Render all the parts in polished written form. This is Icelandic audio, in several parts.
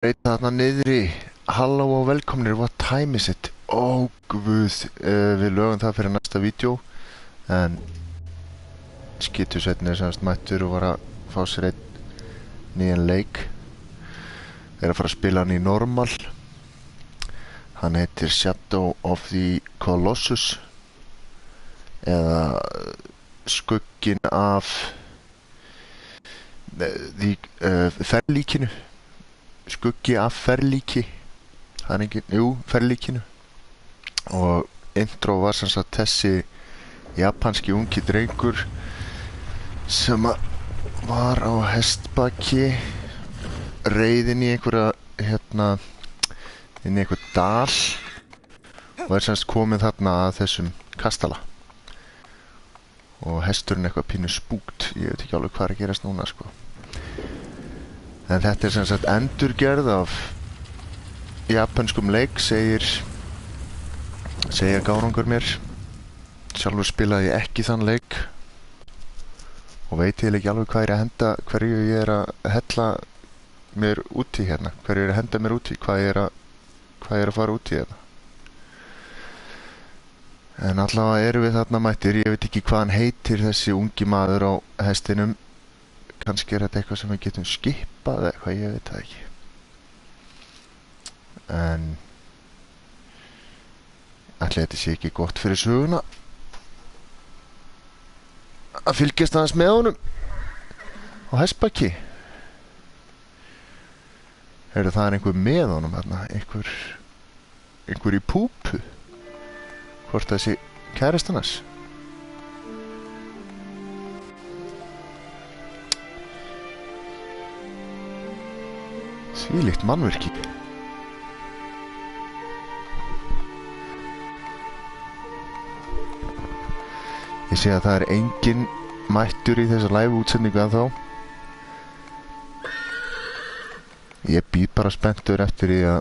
Reyta þarna niðri. Halló og velkomnir, what time is it? Ó guð, við lögum það fyrir næsta vídeo. En Skítusveinn semst mættur og var að fá sér einn nýjan leik. Að fara að spila hann í normal. Hann heitir Shadow of the Colossus eða skugginn af ferlíkinu. Skuggi af ferlíki. Það engin, ferlíkinu. Og intro var sem sagt þessi japanski ungi drengur sem var á hestbaki reiðin í einhverja inn í einhver dal og semst komið þarna að þessum kastala og hesturinn eitthvað pínu spúkt. Ég veit ekki alveg hvað að gerast núna sko. En þetta sem sagt endurgerð af japanskum leik, segja Gárangur mér. Sjálfur spilaði ég ekki þann leik og veit ég ekki alveg hvað að henda, hverju ég að hella mér út í hérna, hverju að henda mér út í, hvað ég að fara út í hérna. En allavega erum við þarna mættir, ég veit ekki hvað hann heitir þessi ungi maður á hestinum. Kannski þetta eitthvað sem við getum skipað eða eitthvað, ég veit það ekki. En ætli þetta sé ekki gott fyrir söguna að fylgjast aðeins með honum á hestbaki. Heyrðu, það einhver með honum hérna, einhver í púpu. Hvort þessi kærastan hans. Þvílíkt mannvirki. Ég sé að það engin mættur í þessa live útsendingu ennþá. Ég bíð bara spenntur eftir því að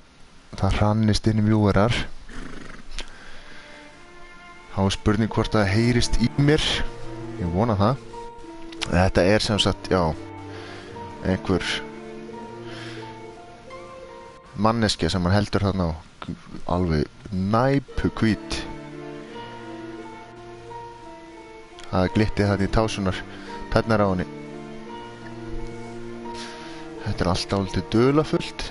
það hrannist inn í viewerar. Þá er spurning hvort það heyrist í mér. Ég vona það. Þetta sem sagt, já, einhver manneskja sem hann heldur þarna á, alveg næpu hvít. Það glitti þarna í tásunar tærnar á henni. Þetta allt dálítið dularfullt.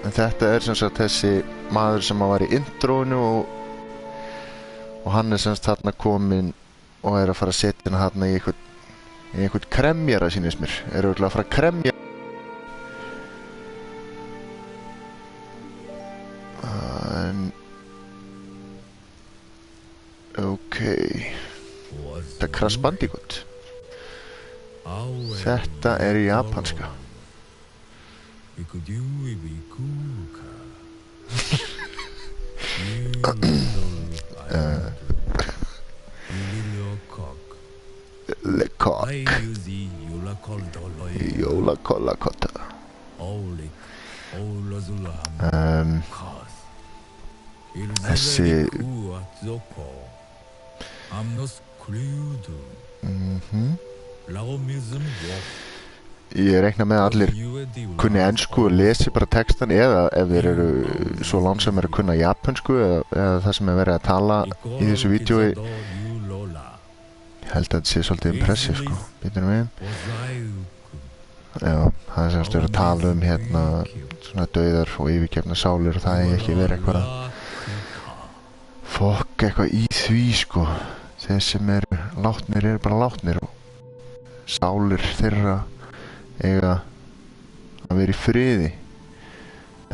En þetta sem sagt þessi maður sem var í introinu og hann sem sagt þarna kominn og að fara að setja hann þarna í einhvern kremjara sýnist mér. Örugglega að fara að kremja. Okay. Þetta Crash Bandicoot. Þetta japanska. Le cock. Jólakollakota. Þessi Ég reikna með að allir kunni ensku og lesi bara textan eða ef þeir eru svo lánsamir að kunna japansku eða það sem verið að tala í þessu vídeói. Ég held að þetta sé svolítið impressive sko. Býtum við. Já, það semst verið að tala hérna svona dauðar og yfirgefna sálir og það ekki verið eitthvað í því sko. Þeir sem eru látnir bara látnir og sálir þeirra eiga að vera í friði.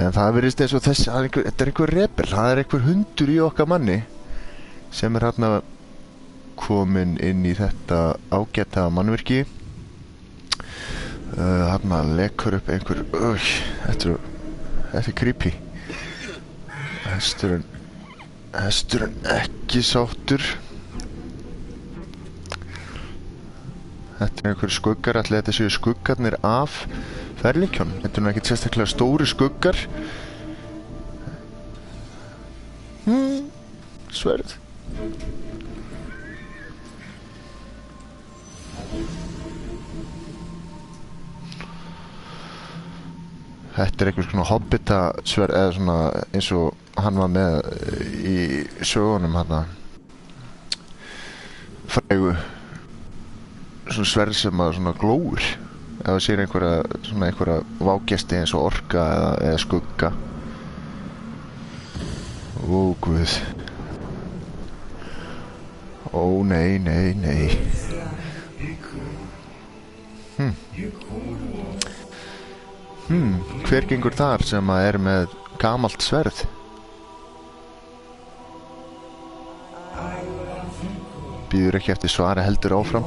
En það verðist eins og þetta einhver rebel, það einhver hundur í okkar manni sem hérna kominn inn í þetta ágæta mannvirki. Hérna lekur upp einhver, þetta creepy. Hesturinn ekki sáttur. Þetta einhver skuggar, ætli þetta séu skuggarnir af ferlíkjónum. Þetta ekkert sérstaklega stóri skuggar. Sverð. Þetta einhvers konar hobbita sverð, eða svona eins og hann var með í sögunum hana frægu, svona sverð sem að svona glóir ef það sér einhverja vágesti eins og orka eða skugga. Ó guð. Ó nei. Hver gengur þar sem að er með gamalt sverð? Býður ekki eftir svari, heldur áfram.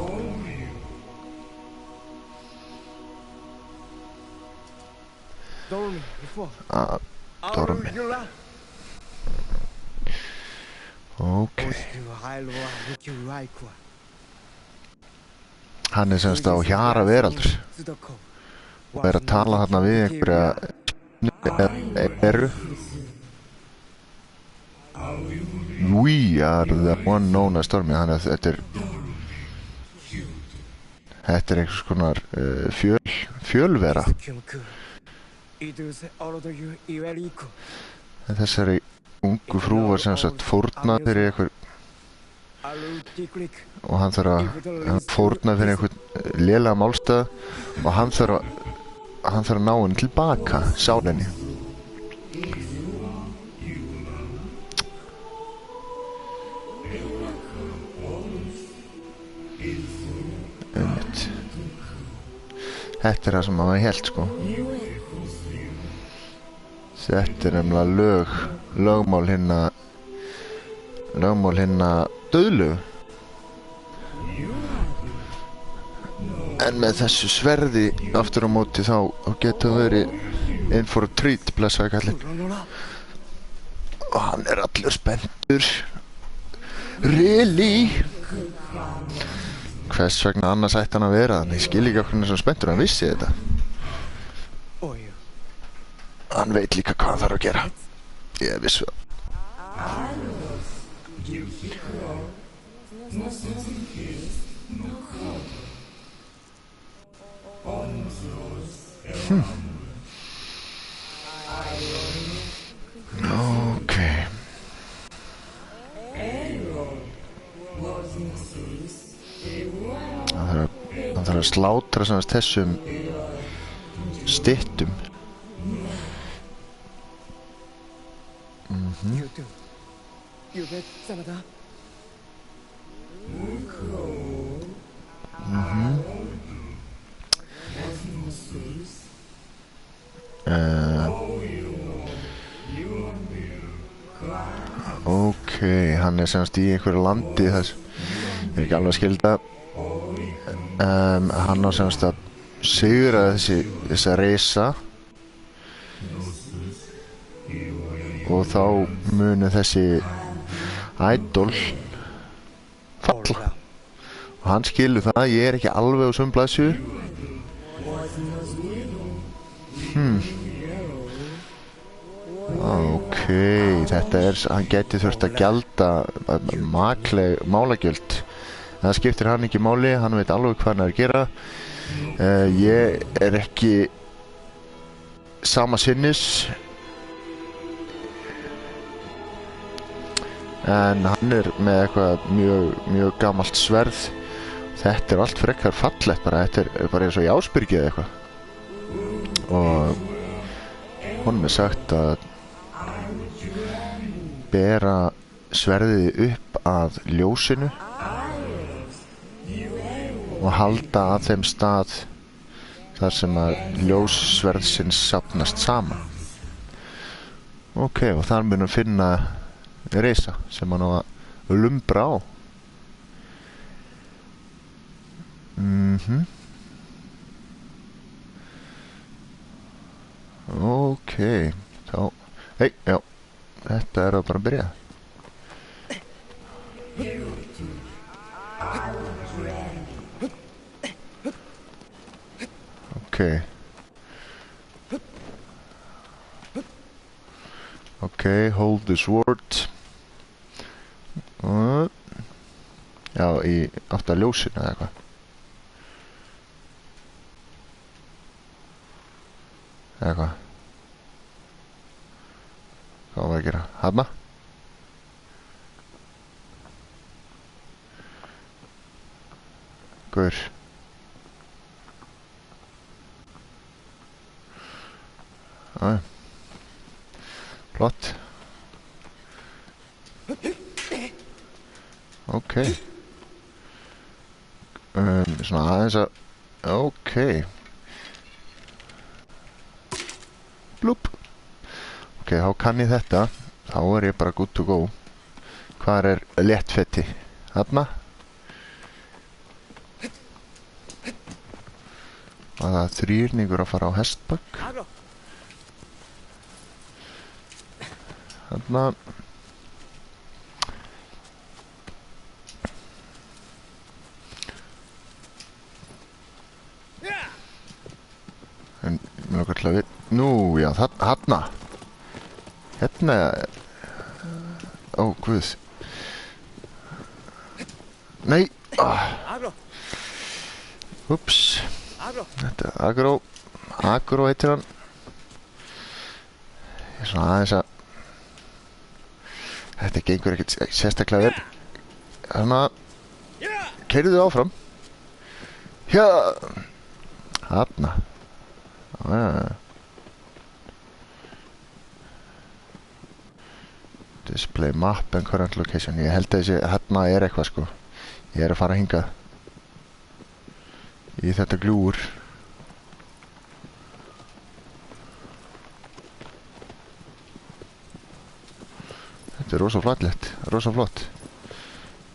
Dormi. Ok. Hann er semst á hjara veraldur og er að tala þarna við einhverja eru. We are the one known as Stormy. Þannig að þetta er einhvers konar fjölvera. En þessari ungu frú var sem sagt fórnað fyrir einhver, og hann þarf að fórna fyrir einhvern lélega málstað, og hann þarf að ná henni tilbaka, sálinni. Þetta er það sem maður hélt, sko. Þetta er nefnilega lögmál hinna dauðlegu. En með þessu sverði aftur á móti þá getur verið in for a treat, blessaði kallinn. Og hann er allur spenntur. Really? Hvers vegna annars ætti hann að vera þannig? Ég skil ekki okkur hann er svo spenntur, hann vissi þetta. Hann veit líka hvað hann þarf að gera. Ég vissi það. Ok. Hann þarf að slátra samast þessum styttum. Ok, hann er semst í einhverju landi þess, ég er ekki alveg að skilda. Hann á semst að sigra þessa reisa, og þá munu þessi idol falla. Og hann skilur það, ég er ekki alveg á sömblæsu. Ok, þetta er, hann geti þurft að gjalda málagjöld. Það skiptir hann ekki máli, hann veit alveg hvað hann er að gera. Ég er ekki sama sinnis, en hann er með eitthvað mjög gamalt sverð. Þetta er allt frekar fallegt bara, þetta er bara eins og í Ásbyrgi eða eitthvað. Og honum er sagt að bera sverðið upp að ljósinu og halda að þeim stað þar sem að ljós sverðsins safnast saman. Ok, og þar munum finna reisa sem hann á að lumbra á. Ok, þá, já, þetta er að bara byrja. Ok, hold the sword. Já, í átt að ljósinu eða eitthvað. Eða hvað? Hvað var að gera? Þarna? Gaur. Æ. Flott. Ok. Svona aðeins að... Ok. Blúp. Ok, þá kann ég þetta. Þá er ég bara good to go. Hvar er léttfetti? Þarna. Og það er þrýrningur að fara á hestbakk. Þarna. En mér langar til að við... Nú, já, þarna. Hérna... Ó, guð. Nei! Ups. Þetta er Agró. Agró heitir hann. Ég er svona aðeins að... Þetta gengur ekkert sérstaklega vel. Þannig að... Keyrðu þið áfram. Já! Þarna. Display map and current location. Ég held að þessi hérna er eitthvað sko. Ég er að fara hingað í þetta gljúur. Þetta er rosa flattlegt, rosa flott.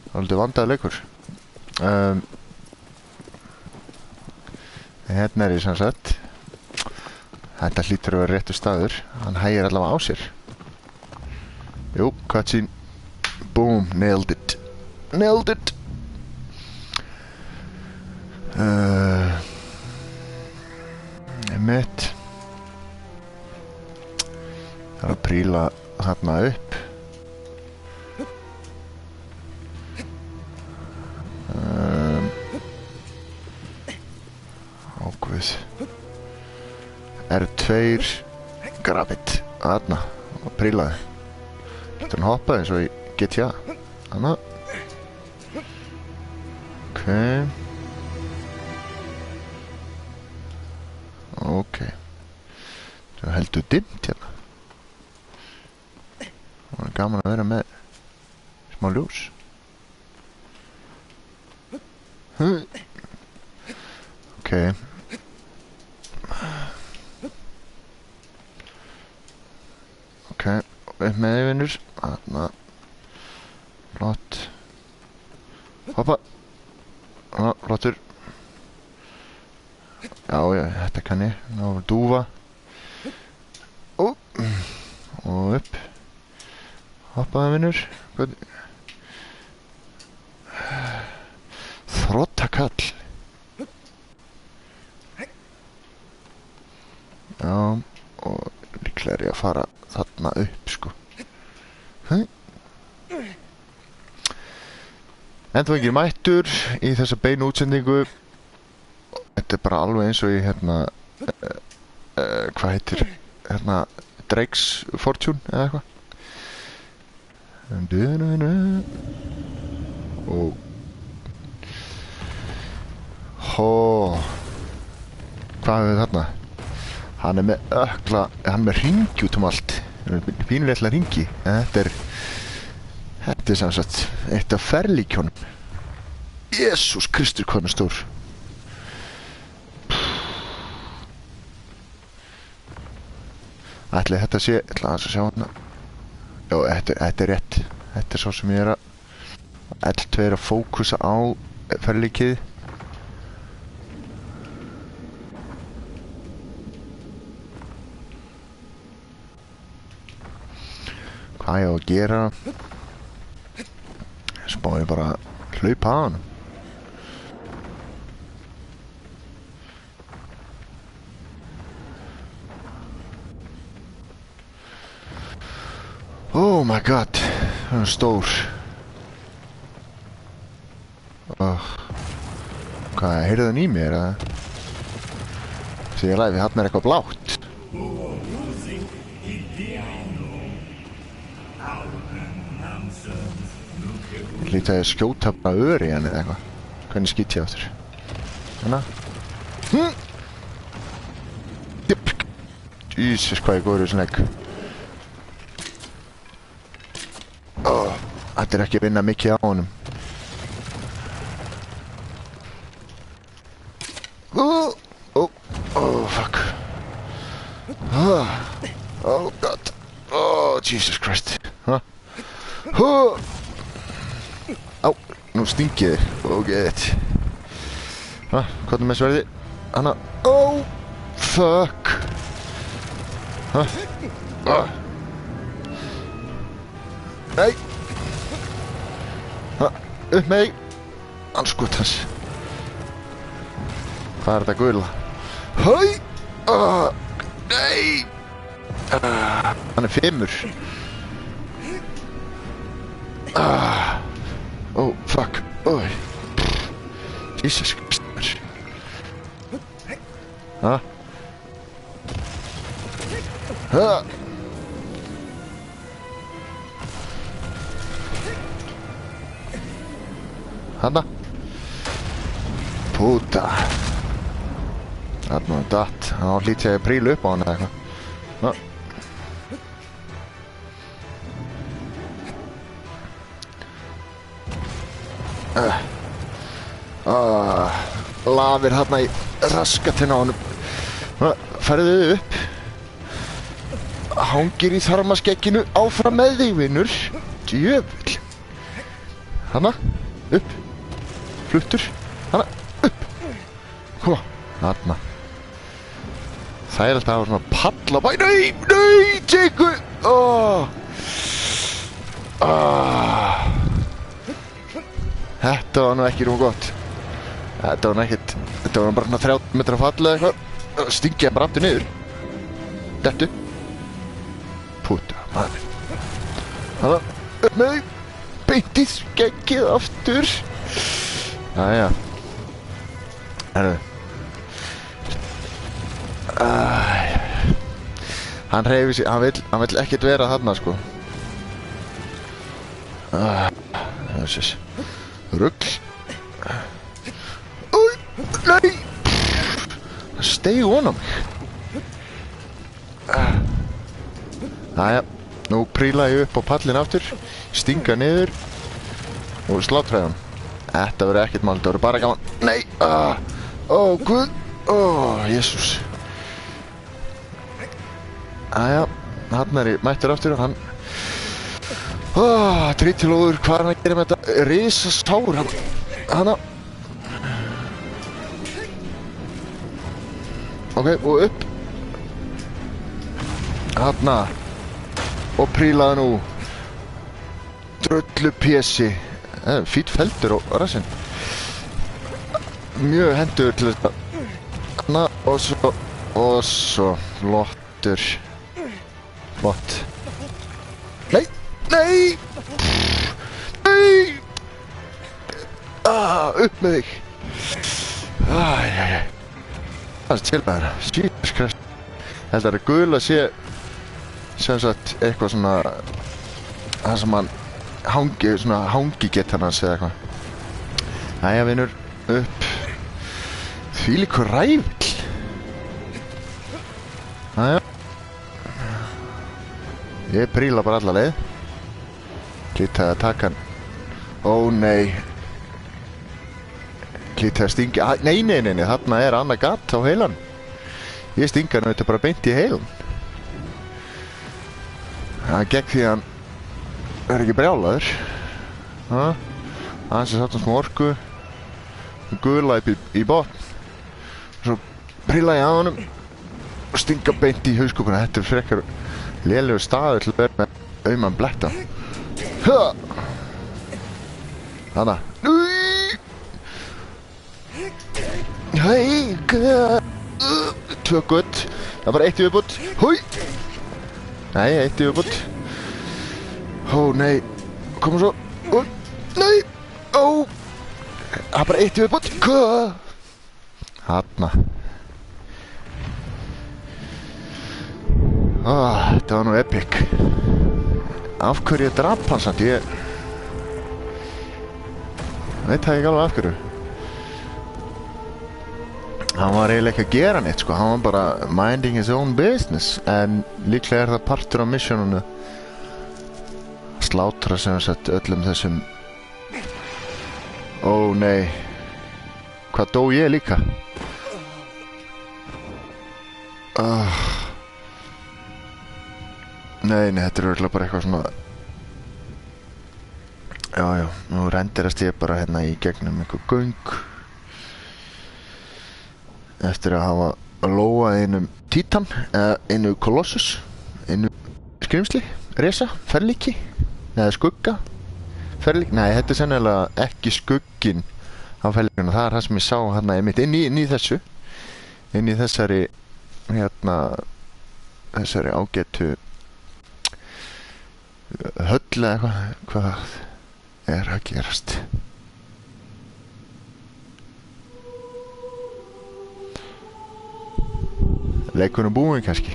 Það er aldrei vandaði leikur. Hérna er ég sem sagt. Þetta hlýtur að vera réttur staður. Hann hægir allavega á sér. Jú, cutscene. Boom, nailed it. Nailed it! Emmett. Það er að príla þarna upp. Ákveð. R2 grab it. Þarna. Og prílaði. Getur hann hoppað eins og í GTA. Þarna. Ok. Ok. Það heldur dimmt hérna. Það er gaman að vera með smá ljós. Ok. Ok, upp með þig vinnur. Þarna. Flott. Hoppa. Flottur. Já, þetta kann ég. Ná, dúfa. Og upp. Hoppaði vinnur. Þróttakall. Já, og líklega er ég að fara þarna upp, sko. En þú engir mættur í þessa beinu útsendingu. Þetta er bara alveg eins og í hérna, hvað heitir, hérna, Drake's Fortune eða eitthvað. Og hvað er þarna? Hann er með ökla, hann er með hringi út allt. Pínulegla hringi. Þetta er sem sagt eitt af ferlíkjónum. Jesús Kristur, hvað hann er stór. Ætli þetta sé, ætla að sjá hana. Já, þetta er rétt. Þetta er svo sem ég er að L2 er að fókusa á ferlíkið. Hvað ég á að gera? Svo má ég bara hlaupa á hann. Oh my god, hann er stór. Hvað, heyrðu hann í mér, eða? Þegar ég læfi, hann eitthvað blátt. Ég hlýt að ég skjóta bara öri hann eða eitthvað. Hvernig skýt ég aftur? Hérna. Jesus, hvað ég góður í snegg. Þetta er ekki að vinna mikið á honum. Fuck. Oh god. Oh, Jesus Christ. Á, nú stingið þig. Ok, þetta. Hvað er með sverði? Hanna. Oh, fuck. Nei. Upp með þig. Anskotans. Hvað er þetta gula? Hæ! Nei! Hann er 5. Oh, fuck. Jesus Christ. Hanna. Puta. Þarna datt. Hann hlýtti að príla upp á hann eða eitthvað. Lafir þarna í raskatinn á honum. Færðu þið upp. Hangir í þarmaskegginu. Áfram með þig, vinnur. Djöfull. Hanna. Upp. Fluttur. Hanna. Upp. Koma. Hanna. Það er alltaf að hafa svona palla bæ. Nei, Jacob. Þetta var nú ekki nú gott. Þetta var nú ekkert. Þetta var nú bara 30 metra fall eða eitthvað. Stingið bara aftur niður. Dettu. Puta, maður. Hanna. Upp með þig. Beint í skeggið aftur. Jæja. Herðu. Hann hreyfir sig, hann vill ekkert vera þarna, sko. Þessis. Rugl. Nei! Það steig ofan á mig. Jæja. Nú príla ég upp á pallin aftur. Stinga niður. Og slátræða hann. Þetta verður ekkert mál, þetta verður bara gaman. Nei! Guð! Jésús. Jæja, hann er mættur aftur og hann... Trítilóður, hvað er hann að gera með þetta? Risastár, hann... Ok, og upp. Hanna. Og prílaði nú. Dröllu pési. Fýtt feldur á rassinn. Mjög hendur til þetta. Hanna, og svo flottur. Flott. Nei! Nei! Nei! Upp með þig. Það er til með það. Jesus Christ. Þetta er gul að sé sem sagt eitthvað svona það sem hann hangi, svona hangigett hans eða eitthvað. Jæja, vinur, upp. Þvílíkur ræfl. Jæja. Ég príla bara alla leið. Lítið að taka hann. Nei. Lítið að stinga. Nei, þarna er annað gatt á heilan. Ég stinga hann auðvitað bara beint í heilan. Það gegn því að hann er ekki brjálaður. Hann sem satt um smá orku. Gula í botn. Svo príla ég á honum. Og stinga beint í hauskúpuna. Þetta er frekar lélegur staður til að vera með auman bletta. Hanna. Hei, tvö gutt. Það er bara 1 í viðbútt. Húi. Nei, 1 í viðbútt. Nei. Koma svo. Nei. Það er bara eitt viðbútt. Hanna. Þetta var nú epic. Af hverju ég drap hann samt? Ég veit það ekki alveg af hverju. Hann var eiginlega ekki að gera neitt sko. Hann var bara minding his own business. En líklega það partur af missioninu. Slátra sem sagt öllum þessum. Ó nei. Hvað dó ég líka? Nei, þetta örugglega bara eitthvað svona. Já, nú rendirast ég bara hérna í gegnum einhver göng. Eftir að hafa lóað einum Títan, eða einu Kolossus, einu skrimsli, risa, ferlíki, eða skugga, ferlíki, nei þetta er sennilega ekki skugginn á ferlíkinu, það er það sem ég sá hérna einmitt inn í þessu, inn í þessari, hérna, þessari ágætu höll eða hvað er að gerast. Leikurinn búinn kannski.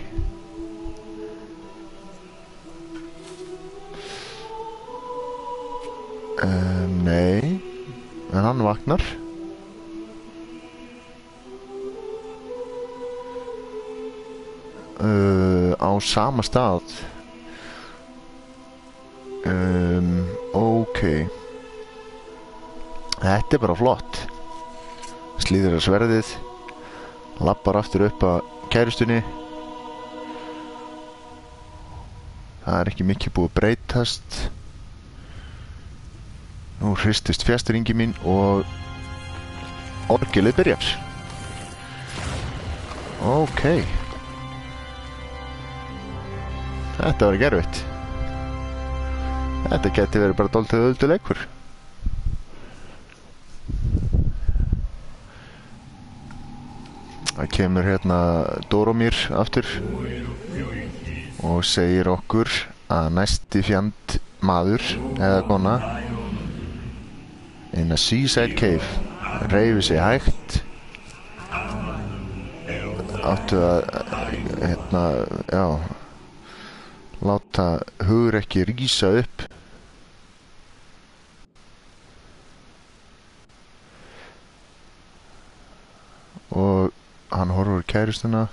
Nei, en hann vaknar. Á sama stað. Ok. Þetta er bara flott. Slíður að sverðið. Lappar aftur upp að kærustunni. Það er ekki mikið búið að breytast. Nú hristist fjastringi mín og orgelið byrjar. Ok. Þetta var ekki erfitt. Þetta geti verið bara dálítið auðveldur leikur. Það kemur hérna Doromir aftur og segir okkur að næsti fjand maður eða kona in a seaside cave reifi sig hægt. Áttu að hérna, já, láta hugrekki rísa upp. Og hann horfur kærustuna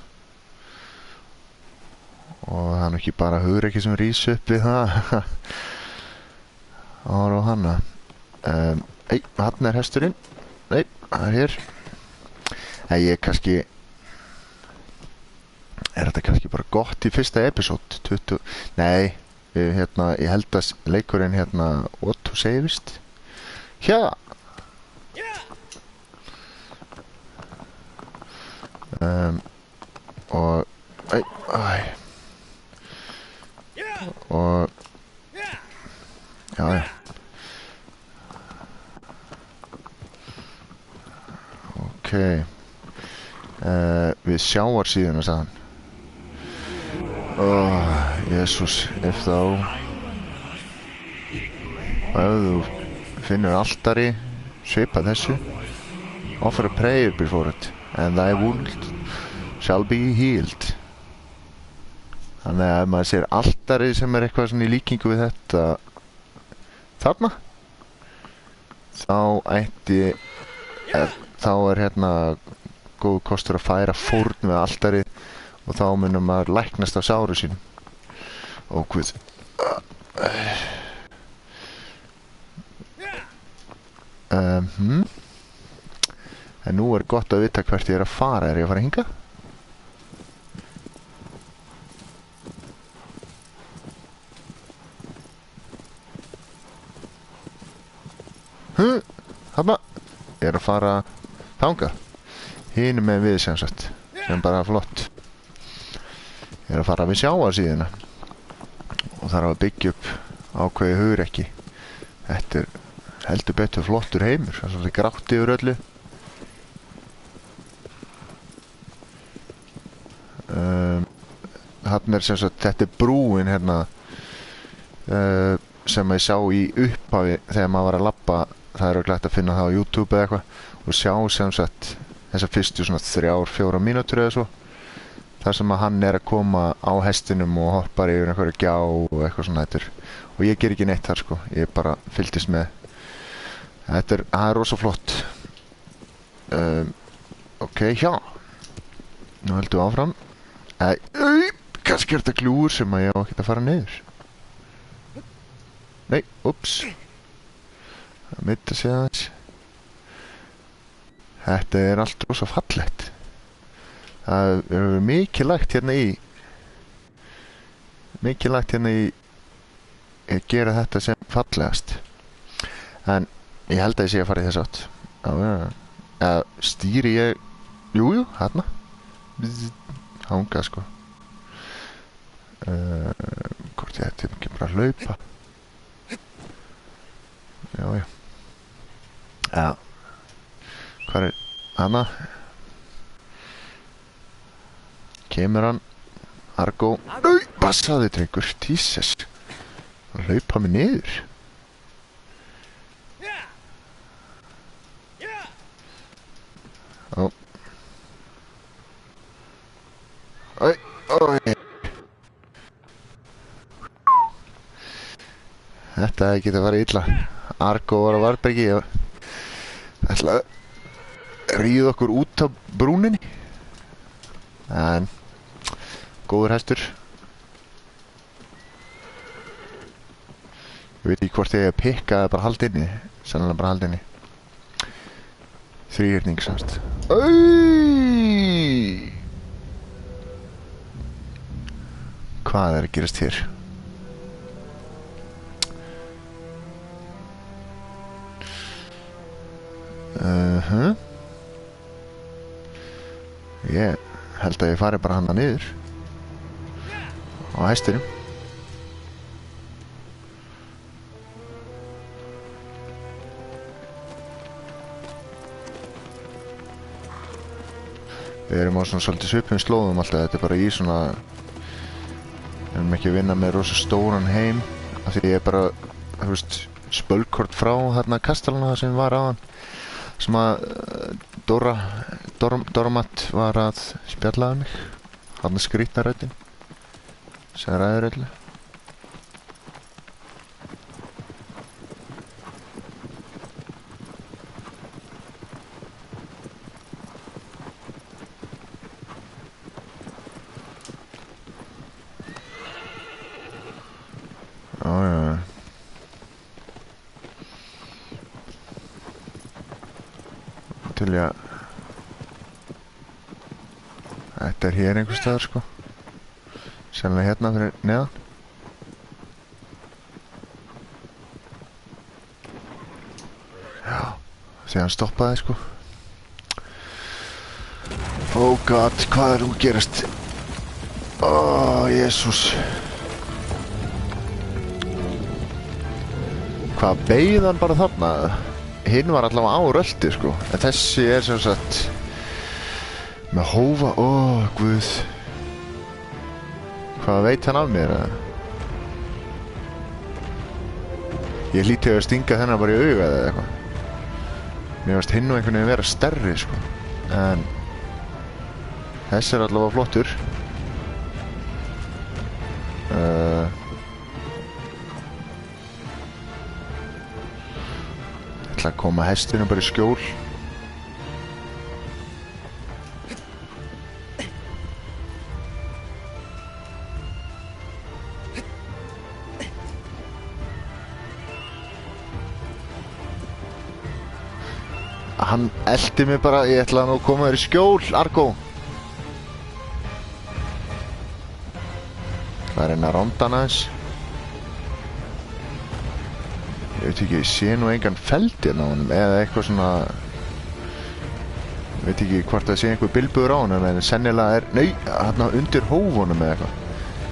og það er ekki bara hugrekki sem rís upp við það. Hann horfur á hana. Nei, hann er hesturinn. Nei, hann er hér. Nei, ég kannski er þetta kannski bara gott í fyrsta episode 20, nei, hérna, ég held að leikurinn hérna Otto segist. Hjá. Og og já. Ok. Við sjávarsíðuna sagði hann. Jesús, ef þú finnur altari svipað þessu, offer a prayer before it and thy wound shall be healed. Þannig að ef maður sér altari sem er eitthvað svona í líkingu við þetta þarna, þá er hérna góð kostur að færa fórn við altari og þá munum maður læknast af sáru sínum. Ó guð. En nú er gott að vita hvert ég er að fara. Er ég að fara hingað? Þarna. Ég er að fara þangað. Hinum með við sem sagt. Sem bara flott. Ég er að fara við sjávarsíðuna. Og þarf að byggja upp ákveði hugrekki. Þetta er heldur betur flottur heimur. Það er svolítið grátt yfir öllu. Þarna er sem sagt, þetta er brúin hérna sem ég sá í upphafi þegar maður var að labba það er örugglega hægt að finna það á YouTube eða eitthvað og sjá sem sagt þessar fyrstu svona 3-4 mínútur eða svo þar sem að hann er að koma á hestinum og hoppar yfir einhverju gjá og eitthvað svona og ég ger ekki neitt þar sko, ég bara fylgdist með. Það er rosa flott. Ok, já. Nú heldum við áfram. Kannski er þetta gljúfur sem að ég á ekkert að fara niður. Nei, ups. Það mitt að segja aðeins. Þetta er allt rosa fallegt. Það er mikilvægt hérna í að gera þetta sem fallegast. En ég held að ég sé að fara í þess átt. Já, stýri ég... Jújú, hérna. Hanga, sko. Hvort ég ætti ekki bara að hlaupa. Já. Já. Hvað er... Hanna. Kemur hann. Argo. Passaði drengur. Jesus. Hann hlaupa mig niður. Ó. Ói. Þetta hefði getað farið illa. Argo var á varðbergi. Ég ætla að ríða okkur út á brúninni. En góður hestur. Ég veit ekki hvort ég að pikka eða bara halda inni. Sannlega bara halda inni. Þríhyrning semst. Hvað er að gerast hér? Ég held að ég fari bara hana niður á hestinum. Við erum á svona svolítið svipum slóðum alltaf, þetta er bara í svona... Við erum ekki að vinna með rosa stóran heim af því ég er bara, þú veist, spölkort frá þarna kastalana sem var á hann sem að Dormat var að spjallaði mig þarna skrýtna röddin sem ræður öllu. Til ég að þetta er hér einhver staðar sko sennilega hérna fyrir neðan já þegar hann stoppaði sko oh god hvað er að gerast Jesus hvað beið hann bara þarna hinn var allavega á rölti sko en þessi er sem sagt með hófa, guð hvað veit hann af mér ég hlýti að stinga þennan bara í augað eða eitthvað mér varst hinn og einhvern veginn vera stærri sko en þessi er allavega flottur ég ætla að koma hestinum bara í skjól hann eldi mig bara, ég ætla nú að koma þér í skjól, Argo það er einn að ronda hann aðeins ég veit ekki, ég sé nú engan feld hérna á honum eða eitthvað svona ég veit ekki hvort það sé einhver bilbugur á honum en sennilega er, nei, hérna undir hófunum eða eitthvað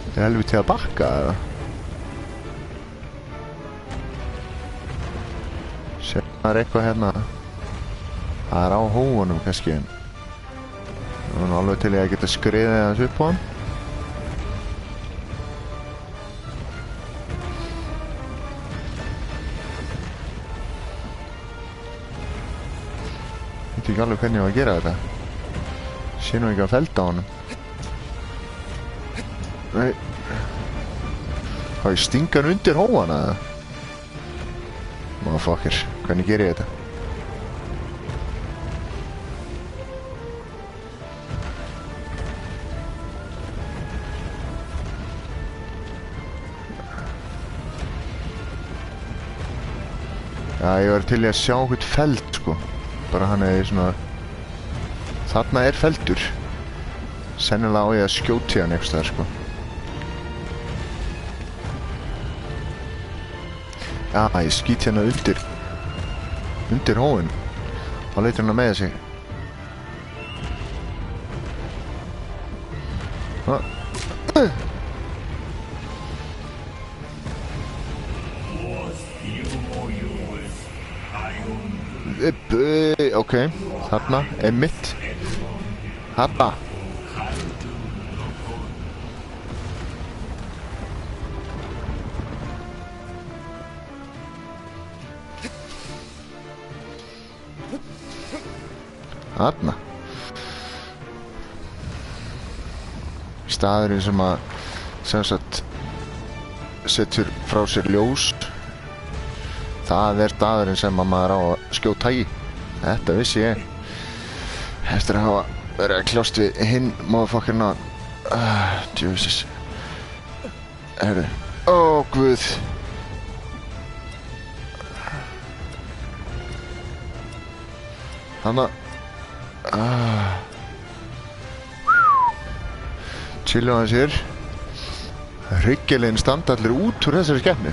þetta er helvið til að bakka eða sennilega er eitthvað hérna það er á hófunum kannski en það er nú alveg til ég að geta skriðið aðeins upp á hann Veit ekki alveg hvernig ég var að gera þetta. Sé nú ekki að felda á honum. Nei. Hvað ég stinga hann undir hófana eða? Motherfucker, hvernig ger ég þetta? Já, ég var til í að sjá hvern feld, sko. Bara hann er svona... Þarna er feldur. Sennilega á ég að skjóti hann einhvers staðar, sko. Já, ég skýt hérna undir hófinn. Þá leitur hann að meða sig. Ok, þarna, einmitt. Þarna. Þarna. Staðurinn sem að sem sagt setur frá sér ljós. Það er staðurinn sem að maður á að skjóta í. Þetta vissi ég. Eftir að hafa verið að kljást við hinn motherfuckerna. Jesus. Herru. Ó, guð. Þannig chillu aðeins hér. Hryggjarlegin standa allir út úr þessari skepnu.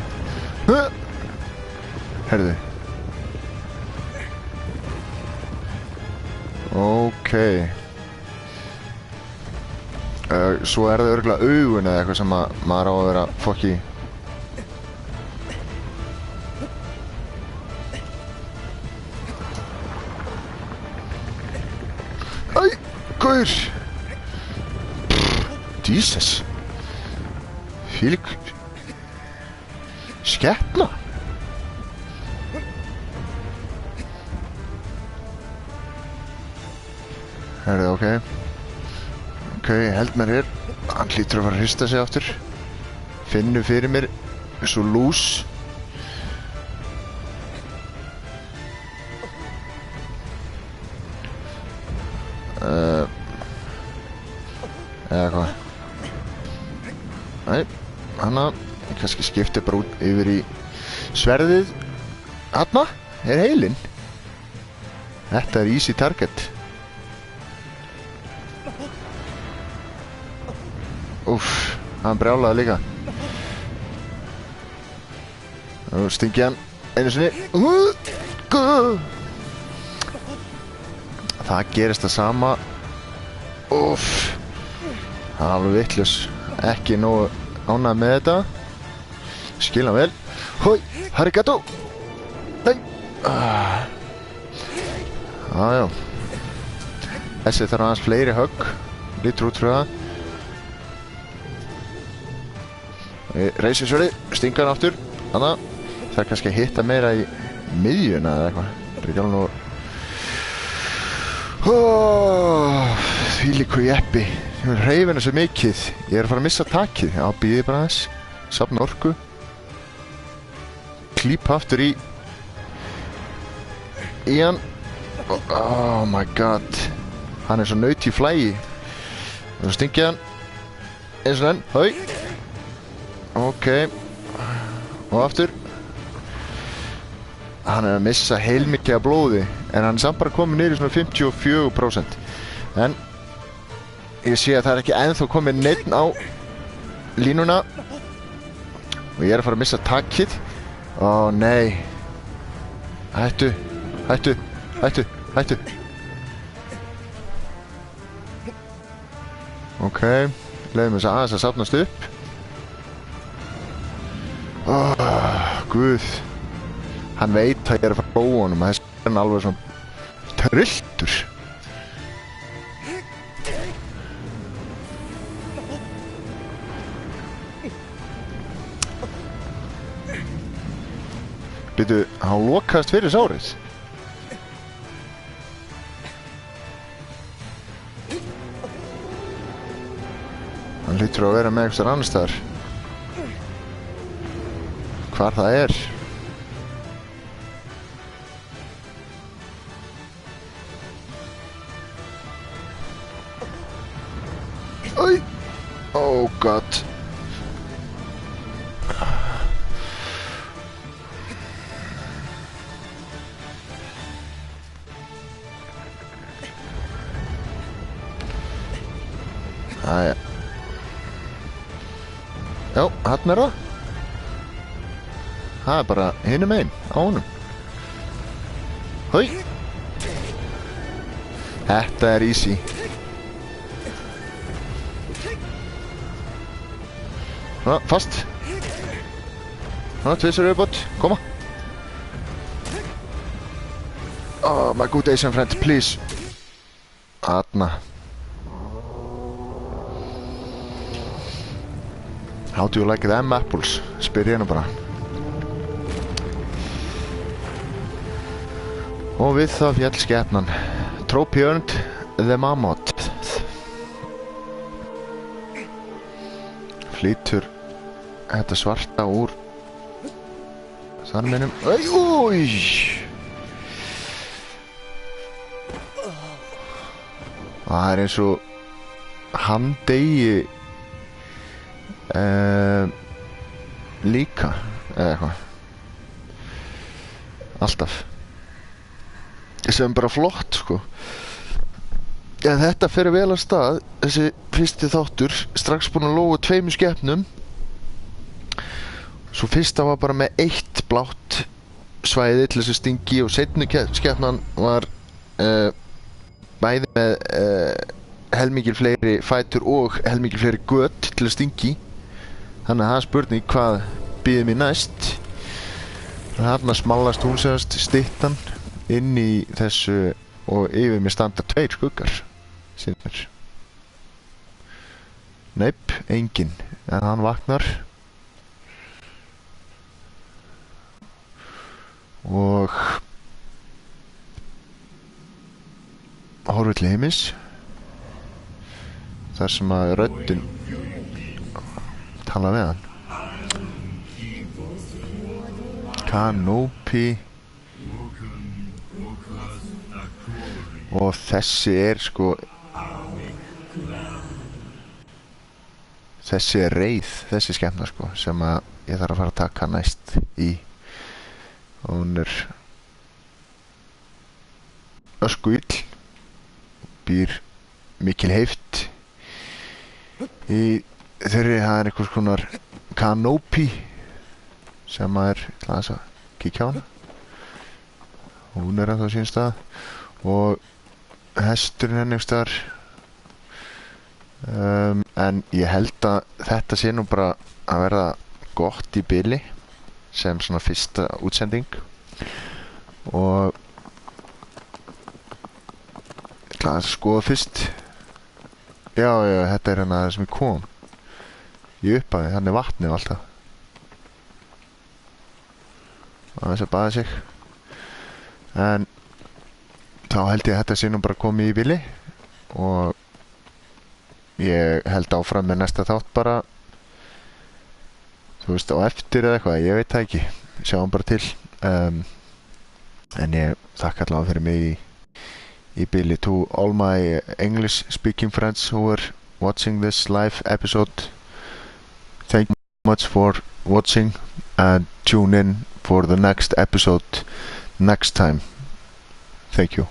Herðu. Ok. Svo er það örugglega augun eða eitthvað sem maður á að vera fokk í. Æ, gaur. Jesus. Fílík skepna. Herðu, ok. Ok, ég held mér hér. Hann hlýtur að fara að hrista sig aftur. Finnu fyrir mér svo lús. Eða hvað? Nei, hanna. Ég kannski skipti bara út yfir í sverðið. Hanna, er heilinn. Þetta er easy target. Úff, hann brjálaði líka. Nú stingi hann einu sinni. Það gerist það sama. Úff. Það er alveg vitlaus. Ekki nógu ánægð með þetta. Skil hann vel. Hói, harigato. Nei. Jájá. Þessi þarf aðeins fleiri högg. Lítur út fyrir það. Reisi sverði, stinga hann aftur. Þannig að það er kannski að hitta meira í miðjuna eða eitthvað. Það er ekki alveg nú. Þvílíku jeppi. Ég vil hreyfa henni svo mikið. Ég er að fara að missa takið. Já, býði bara aðeins. Safna orku. Klípa aftur í hann. Oh my god. Hann er svo naut í flægi. Og svo stingi hann. Eins og enn. Hau. Ok. Og aftur. Hann er að missa heilmikið af blóði. En hann er samt bara komið niður í svona 54%. En ég sé að það er ekki ennþá komið neitt á línuna. Og ég er að fara að missa takkið. Ó nei. Hættu. Hættu. Hættu. Hættu. Ok. Leiðum þess aðeins að safnast upp. Guð. Hann veit að ég er að fara að bóa honum. Þess er hann alveg svona trilltur. Býtu, hann lokaðist fyrir sárið. hlýtur að vera með einhverjar annars staðar. Hvar það er? Oj! Oh god. Æja. Já, hann er það. Það er bara hinum einn á honum. Hoi! Þetta er easy. Ná, fast. Ná, tvisar uppåt. Koma. Oh, my good Asian friend, please. Þarna. How do you like them apples? Spyr ég nú bara. Og við það féll skepnan. Trophy earned the mammoth. Flýtur þetta svarta úr þarminum. Új! Það er eins og hann degi líka eða eitthvað. Alltaf. Sem bara flott sko. En þetta fer vel af stað, þessi fyrsti þáttur, strax búinn að lóga 2 skepnum. Svo fyrsta var bara með 1 blátt svæði til þessu stingi og seinni skepnan var bæði með helmikil fleiri fætur og helmikil fleiri göt til að stingi. Þannig að það er spurning hvað býður mér næst. Þarna smallast hún semast styttan inn í þessu og yfir mér standa 2 skuggar. Sinir. Neip, engin. En hann vaknar. Og horfir til heimis. Þar sem að röddin tala við hann. Canopy. Og þessi er sko þessi er reið, þessi skepna sko sem að ég þarf að fara að taka næst í. Og hún er öskuill, býr mikil heift í þeirri. Það er einhvers konar canopy sem að er til að kíkja á hana. Hún er ennþá á sínum stað og hesturinn henni einhvers staðar. En ég held að þetta sé nú bara að verða gott í bili sem svona fyrsta útsending. Og ég ætla að skoða fyrst. Já, þetta er hérna það sem ég kom í upphafi, þannig vatnið og allt það. Og þess að baða sig. En þá held ég að þetta sé nú bara komið í bili og ég held áfram með næsta þátt bara, þú veist, á eftir eða eitthvað, ég veit það ekki, sjáum bara til. En ég þakka allavega fyrir mig í bili. To all my English speaking friends who are watching this live episode, thank you much for watching and tune in for the next episode next time. Thank you.